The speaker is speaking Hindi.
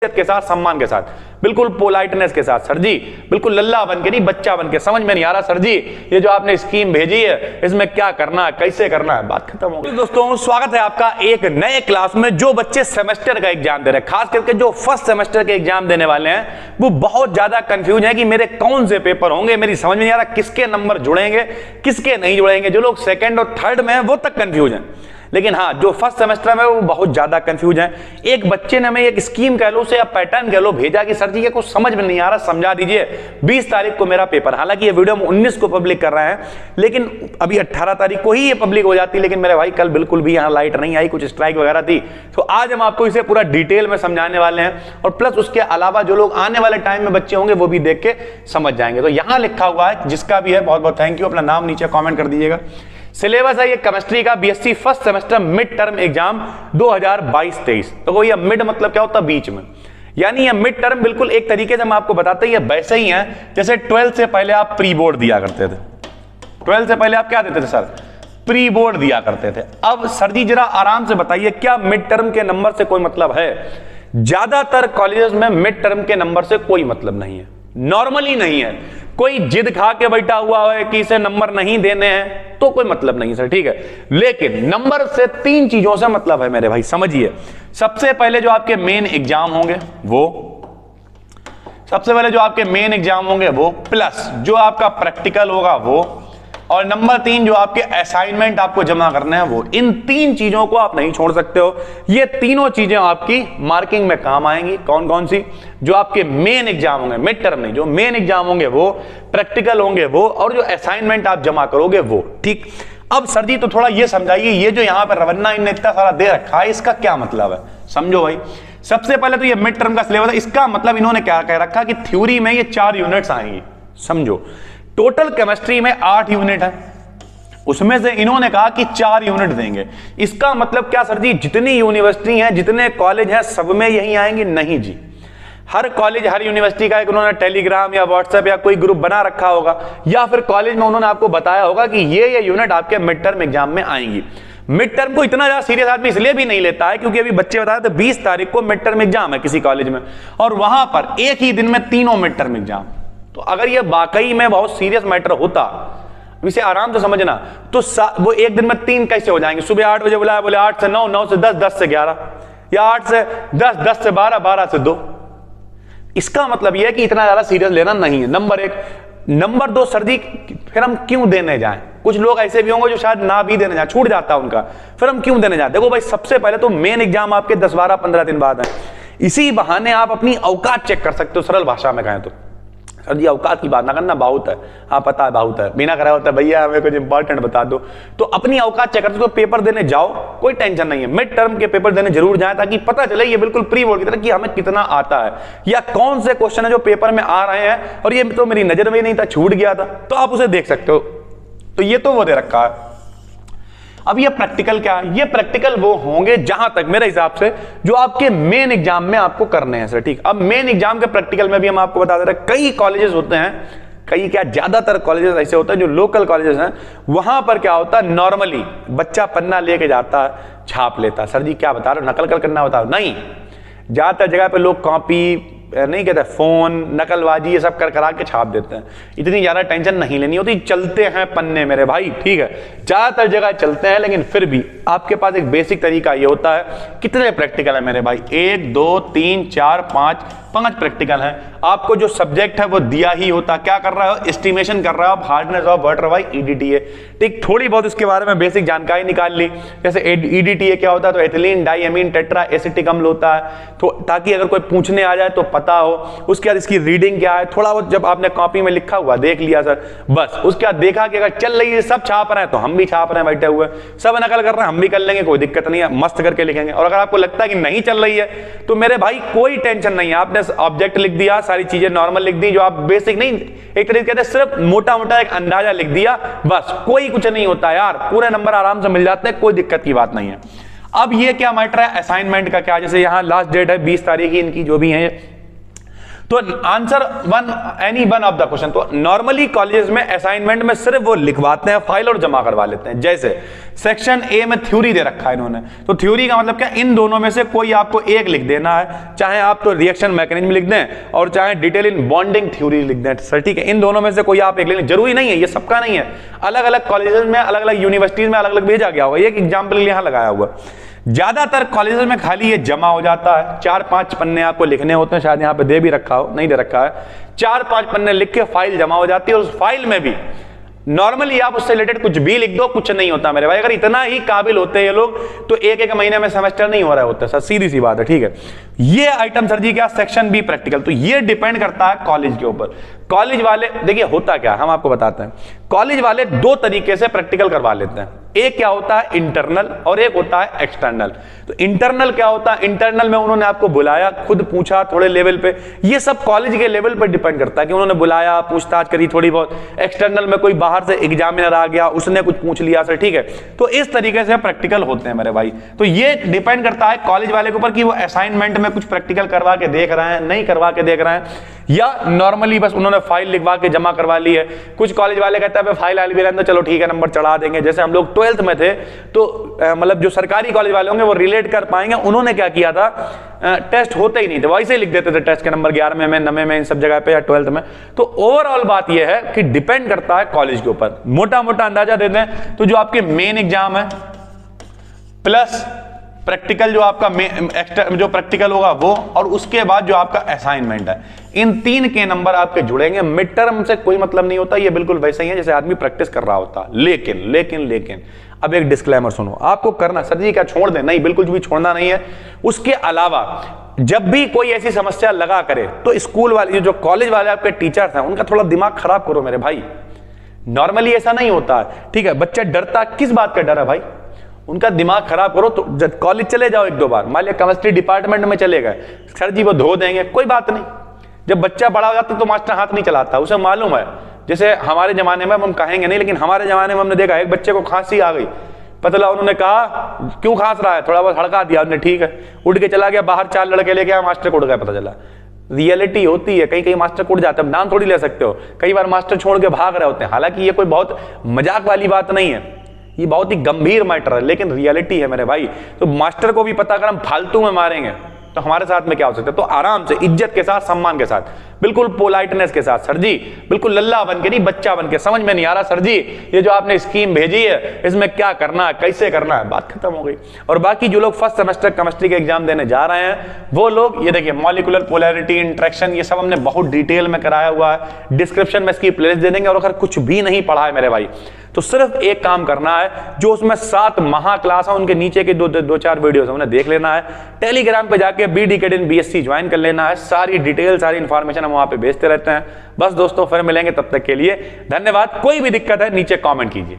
के साथ, सम्मान के साथ, बिल्कुल पोलाइटनेस के साथ। सर जी बिल्कुल लल्ला बन के नहीं, बच्चा बन के। समझ में नहीं आ रहा सर जी ये जो आपने स्कीम भेजी है इसमें क्या करना है, कैसे करना है, बात खत्म हो गई। दोस्तों स्वागत है आपका एक नए क्लास में। जो बच्चे सेमेस्टर का एग्जाम दे रहे हैं, खास करके जो फर्स्ट सेमेस्टर के एग्जाम देने वाले हैं, वो बहुत ज्यादा कंफ्यूज है कि मेरे कौन से पेपर होंगे, मेरी समझ में नहीं आ रहा किसके नंबर जुड़ेंगे किसके नहीं जुड़ेंगे। जो लोग सेकंड और थर्ड में है वो तक कंफ्यूज है, लेकिन हाँ जो फर्स्ट सेमेस्टर में वो बहुत ज्यादा कंफ्यूज हैं। एक बच्चे ने हमें एक स्कीम कह लो से या पैटर्न कह लो भेजा कि सर जी ये कुछ समझ में नहीं आ रहा, समझा दीजिए। 20 तारीख को मेरा पेपर, हालांकि ये वीडियो हम 19 को पब्लिक कर रहे हैं, लेकिन अभी 18 तारीख को ही ये पब्लिक हो जाती। लेकिन मेरे भाई कल बिल्कुल भी यहाँ लाइट नहीं आई, कुछ स्ट्राइक वगैरह थी, तो आज हम आपको इसे पूरा डिटेल में समझाने वाले हैं। और प्लस उसके अलावा जो लोग आने वाले टाइम में बच्चे होंगे वो भी देख के समझ जाएंगे। तो यहाँ लिखा हुआ है, जिसका भी है बहुत बहुत थैंक यू, अपना नाम नीचे कॉमेंट कर दीजिएगा। सिलेबस है ये केमिस्ट्री का BSc first semester mid term exam 2022-23। तो वो ये मिड मतलब क्या होता है, बीच में, यानी ये मिड टर्म बिल्कुल एक तरीके से हम आपको बताते हैं ये वैसे ही है जैसे 12th से पहले आप प्री बोर्ड दिया करते थे। 12th से पहले आप क्या देते थे सर, प्री बोर्ड दिया करते थे। अब सर जी जरा आराम से बताइए, क्या मिड टर्म के नंबर से कोई मतलब है? ज्यादातर कॉलेजेस में मिड टर्म के नंबर से कोई मतलब नहीं है, नॉर्मली नहीं है। कोई जिद खा के बैठा हुआ है कि इसे नंबर नहीं देने हैं तो कोई मतलब नहीं सर, ठीक है। लेकिन नंबर से 3 चीजों से मतलब है मेरे भाई, समझिए। सबसे पहले जो आपके मेन एग्जाम होंगे वो, सबसे पहले जो आपके मेन एग्जाम होंगे वो, प्लस जो आपका प्रैक्टिकल होगा वो, और नंबर 3 जो आपके असाइनमेंट आपको जमा करने हैं वो। इन 3 चीजों को आप नहीं छोड़ सकते हो। ये तीनों चीजें आपकी मार्किंग में काम आएंगी। कौन कौन सी? जो आपके मेन एग्जाम होंगे, मिड टर्म नहीं, जो मेन एग्जाम होंगे वो, प्रैक्टिकल होंगे वो, और जो असाइनमेंट आप जमा करोगे वो, ठीक। अब सर जी तो थोड़ा ये समझाइए, ये जो यहाँ पर रवन्ना इनने इतना सारा दे रखा है इसका क्या मतलब है, समझो भाई। सबसे पहले तो ये मिड टर्म का सिलेबस है, इसका मतलब इन्होंने क्या कह रखा कि थ्योरी में ये 4 यूनिट्स आएंगी, समझो। टोटल केमिस्ट्री में 8 यूनिट है, उसमें से इन्होंने कहा कि 4 यूनिट देंगे। इसका मतलब क्या सर जी, जितनी यूनिवर्सिटी हैं, जितने कॉलेज हैं, सब में यही आएंगी? नहीं जी, हर कॉलेज हर यूनिवर्सिटी का एक उन्होंने टेलीग्राम या व्हाट्सएप या कोई ग्रुप बना रखा होगा, या फिर कॉलेज में उन्होंने आपको बताया होगा कि ये यूनिट आपके मिड टर्म एग्जाम में आएंगी। मिड टर्म को इतना ज्यादा सीरियस आदमी इसलिए भी नहीं लेता है क्योंकि अभी बच्चे बता रहे थे 20 तारीख को मिड टर्म एग्जाम है किसी कॉलेज में, और वहां पर एक ही दिन में तीनों मिड टर्म एग्जाम। तो अगर ये वाकई में बहुत सीरियस मैटर होता, इसे आराम से समझना, तो वो एक दिन में 3 कैसे हो जाएंगे? सुबह 8 बजे बुलाया, बोले 8 से 9, 9 से 10, 10 से 11, या 8 से 10, 10 से 12, 12 से 2। इसका मतलब यह है कि इतना ज्यादा सीरियस लेना नहीं है, नंबर 1। नंबर 2 सर जी फिर हम क्यों देने जाएं? कुछ लोग ऐसे भी होंगे जो शायद ना भी देने जाए, छूट जाता है उनका, फिर हम क्यों देने जाए? देखो भाई, सबसे पहले तो मेन एग्जाम आपके 10, 12, 15 दिन बाद है। इसी बहाने आप अपनी औकात चेक कर सकते हो, सरल भाषा में कहें तो। सर जी औकात की बात ना करना, बहुत है, हाँ पता है बहुत है, बिना करा होता है भैया हमें कुछ इंपॉर्टेंट बता दो। तो अपनी औकात चेक करते हो, पेपर देने जाओ, कोई टेंशन नहीं है। मिड टर्म के पेपर देने जरूर जाएं ताकि पता चले ये बिल्कुल प्री बोर्ड की तरह कि हमें कितना आता है, या कौन से क्वेश्चन है जो पेपर में आ रहे हैं और ये तो मेरी नजर में नहीं था, छूट गया था, तो आप उसे देख सकते हो। तो ये तो वो दे रखा है। अब ये प्रैक्टिकल क्या है? ये प्रैक्टिकल वो होंगे जहां तक मेरे हिसाब से जो आपके मेन एग्जाम में आपको करने हैं सर, ठीक। अब मेन एग्जाम के प्रैक्टिकल में भी हम आपको बता दे रहे हैं, कई कॉलेजेस होते हैं, कई क्या ज्यादातर कॉलेजेस ऐसे होते हैं जो लोकल कॉलेजेस हैं, वहां पर क्या होता है, नॉर्मली बच्चा पन्ना लेके जाता है, छाप लेता है। सर जी क्या बता रहे हो, नकल कर करना बताओ? नहीं, ज्यादातर जगह पे लोग कॉपी नहीं कहते, फोन, नकलबाजी ये सब कर करा के छाप देते हैं। इतनी ज्यादा टेंशन नहीं लेनी होती, चलते हैं पन्ने मेरे भाई, ठीक है। ज्यादातर जगह चलते हैं, लेकिन फिर भी आपके पास एक बेसिक तरीका ये होता है। कितने प्रैक्टिकल है मेरे भाई? 1, 2, 3, 4, 5 प्रैक्टिकल है। आपको जो सब्जेक्ट है वो दिया ही होता, क्या कर रहा हो, एस्टिमेशन कर रहा हो, hardness of water by EDTA, ठीक। थोड़ी बहुत उसके बारे में बेसिक जानकारी निकाल ली, जैसे EDTA क्या होता है, तो एथिलीन डाइअमीन टेट्रा एसिटिक अम्ल होता है, तो ताकि अगर कोई पूछने आ जाए तो पता हो। उसके बाद इसकी रीडिंग क्या है, थोड़ा बहुत जब आपने कॉपी में लिखा हुआ देख लिया सर, बस। उसके बाद देखा कि अगर चल रही है, सब छाप रहे हैं तो हम भी छाप रहे हैं बैठे हुए, सब नकल कर रहे हैं हम भी कर लेंगे, कोई दिक्कत नहीं है, मस्त करके लिखेंगे। और अगर आपको लगता है कि नहीं चल रही है तो मेरे भाई कोई टेंशन नहीं है, आपने ऑब्जेक्ट लिख दिया, सारी चीजें नॉर्मल लिख दी, जो आप बेसिक नहीं, एक तरीके कहते हैं सिर्फ मोटा मोटा एक अंदाजा लिख दिया, बस। कोई कुछ नहीं होता यार, पूरे नंबर आराम से मिल जाते हैं, कोई दिक्कत की बात नहीं है। अब ये क्या मैटर है असाइनमेंट का, क्या जैसे यहाँ लास्ट डेट है 20 तारीख ही इनकी जो भी है, तो answer any one of the question. तो नॉर्मली कॉलेजेस में असाइनमेंट में सिर्फ वो लिखवाते हैं फाइल और जमा करवा लेते हैं। जैसे सेक्शन ए में थ्योरी दे रखा है इन्होंने, तो थ्योरी का मतलब क्या, इन दोनों में से कोई आपको एक लिख देना है, चाहे आप तो रिएक्शन मैकेनिज्म लिख दें और चाहे डिटेल इन बॉन्डिंग थ्योरी लिख दें सर, ठीक है। इन दोनों में से कोई आप एक लिख, जरूरी नहीं है, ये सबका नहीं है, अलग अलग कॉलेजेस में अलग अलग यूनिवर्सिटीज में अलग अलग भेजा गया होगा, एक एग्जाम्पल यहां लगाया हुआ। ज्यादातर कॉलेजेस में खाली ये जमा हो जाता है, 4-5 पन्ने आपको लिखने होते हैं, शायद यहाँ पे दे भी रखा हो, नहीं दे रखा है, 4-5 पन्ने लिख के फाइल जमा हो जाती है और उस फाइल में भी नॉर्मली आप उससे रिलेटेड कुछ भी लिख दो, कुछ नहीं होता मेरे भाई। अगर इतना ही काबिल होते हैं ये लोग तो एक महीने में सेमेस्टर नहीं हो रहा होता सर, सीधी सी बात है, ठीक है। ये आइटम सर जी क्या, सेक्शन बी प्रैक्टिकल, तो ये डिपेंड करता है कॉलेज के ऊपर। कॉलेज वाले देखिए होता क्या, हम आपको बताते हैं, कॉलेज वाले दो तरीके से प्रैक्टिकल करवा लेते हैं, एक क्या होता है इंटरनल और एक होता है एक्सटर्नल। तो इंटरनल क्या होता है, इंटरनल में उन्होंने आपको बुलाया, खुद पूछा थोड़े लेवल पे, ये सब कॉलेज के लेवल पे डिपेंड करता है कि उन्होंने बुलाया, पूछताछ करी थोड़ी बहुत। एक्सटर्नल में कोई बाहर से एग्जामिनर आ गया, उसने कुछ पूछ लिया सर, ठीक है। तो इस तरीके से प्रैक्टिकल होते हैं मेरे भाई। तो ये डिपेंड करता है कॉलेज वाले के ऊपर कि वो असाइनमेंट में कुछ प्रैक्टिकल करवा के देख रहे हैं, नहीं करवा के देख रहे हैं, या नॉर्मली बस उन्होंने फाइल लिखवा के जमा करवा ली है। कुछ कॉलेज वाले कहते हैं फाइल आल भी रहने, चलो ठीक है नंबर चढ़ा देंगे। जैसे हम लोग 12th में थे तो मतलब जो सरकारी कॉलेज वाले होंगे वो रिलेट कर पाएंगे, उन्होंने क्या किया था, टेस्ट होते ही नहीं थे, वैसे ही लिख देते थे टेस्ट के नंबर 11वें में 9वें में इन सब जगह पे या 12th में। तो ओवरऑल बात यह है कि डिपेंड करता है कॉलेज के ऊपर। मोटा मोटा अंदाजा देते हैं तो जो आपके मेन एग्जाम है प्लस प्रैक्टिकल जो आपका जो प्रैक्टिकल होगा वो, और उसके बाद जो आपका असाइनमेंट है, इन 3 के नंबर आपके जुड़ेंगे। मिड टर्म से कोई मतलब नहीं होता, ये बिल्कुल वैसे ही है जैसे आदमी प्रैक्टिस कर रहा होता। लेकिन अब एक डिस्क्लेमर सुनो, आपको करना सर जी क्या छोड़ दें, नहीं बिल्कुल भी छोड़ना नहीं है। उसके अलावा जब भी कोई ऐसी समस्या लगा करे तो स्कूल वाले जो कॉलेज वाले आपके टीचर्स हैं उनका थोड़ा दिमाग खराब करो मेरे भाई। नॉर्मली ऐसा नहीं होता है, ठीक है। बच्चा डरता किस बात का डर है भाई, उनका दिमाग खराब करो। तो जब कॉलेज चले जाओ 1-2 बार, मान लिया केमिस्ट्री डिपार्टमेंट में चले गए, सर जी वो धो देंगे, कोई बात नहीं। जब बच्चा बड़ा हो जाता तो मास्टर हाथ नहीं चलाता, उसे मालूम है। जैसे हमारे जमाने में, हम कहेंगे नहीं लेकिन हमारे जमाने में हमने देखा एक बच्चे को खांसी आ गई, पता लगा उन्होंने कहा क्यों खांस रहा है, थोड़ा बहुत हड़का दिया उन्होंने, ठीक है, उठ के चला गया बाहर, 4 लड़के लेके आया, मास्टर को उड़ गया, पता चला। रियलिटी होती है, कहीं मास्टर को उड़ जाता है, नाम थोड़ी ले सकते हो, कई बार मास्टर छोड़ के भाग रहे होते हैं। हालांकि ये कोई बहुत मजाक वाली बात नहीं है, ये बहुत ही गंभीर मैटर है, लेकिन रियलिटी है मेरे भाई। तो मास्टर को भी पता अगर हम फालतू में मारेंगे तो हमारे साथ में क्या हो सकता है। तो आराम से, इज्जत के साथ, सम्मान के साथ, बिल्कुल पोलाइटनेस के साथ, सर जी बिल्कुल लल्ला बन के नहीं, बच्चा बन के, समझ में नहीं आ रहा सर जी ये जो आपने स्कीम भेजी है इसमें क्या करना है, कैसे करना है, बात खत्म हो गई। और बाकी जो लोग फर्स्ट सेमेस्टर केमिस्ट्री के एग्जाम देने जा रहे हैं वो लोग ये देखिए, मॉलिक्यूलर पोलैरिटी, इंट्रैक्शन, ये सब हमने बहुत डिटेल में कराया हुआ है, डिस्क्रिप्शन में इसकी प्लेलिस्ट दे देंगे। और अगर कुछ भी नहीं पढ़ा है मेरे भाई तो सिर्फ एक काम करना है, जो उसमें 7 महा क्लास है उनके नीचे के 2-4 वीडियोस हमने देख लेना है, टेलीग्राम पे जाके BD Academy BSc ज्वाइन कर लेना है, सारी डिटेल सारी इंफॉर्मेशन हम वहां पे भेजते रहते हैं। बस दोस्तों फिर मिलेंगे, तब तक के लिए धन्यवाद। कोई भी दिक्कत है नीचे कमेंट कीजिए।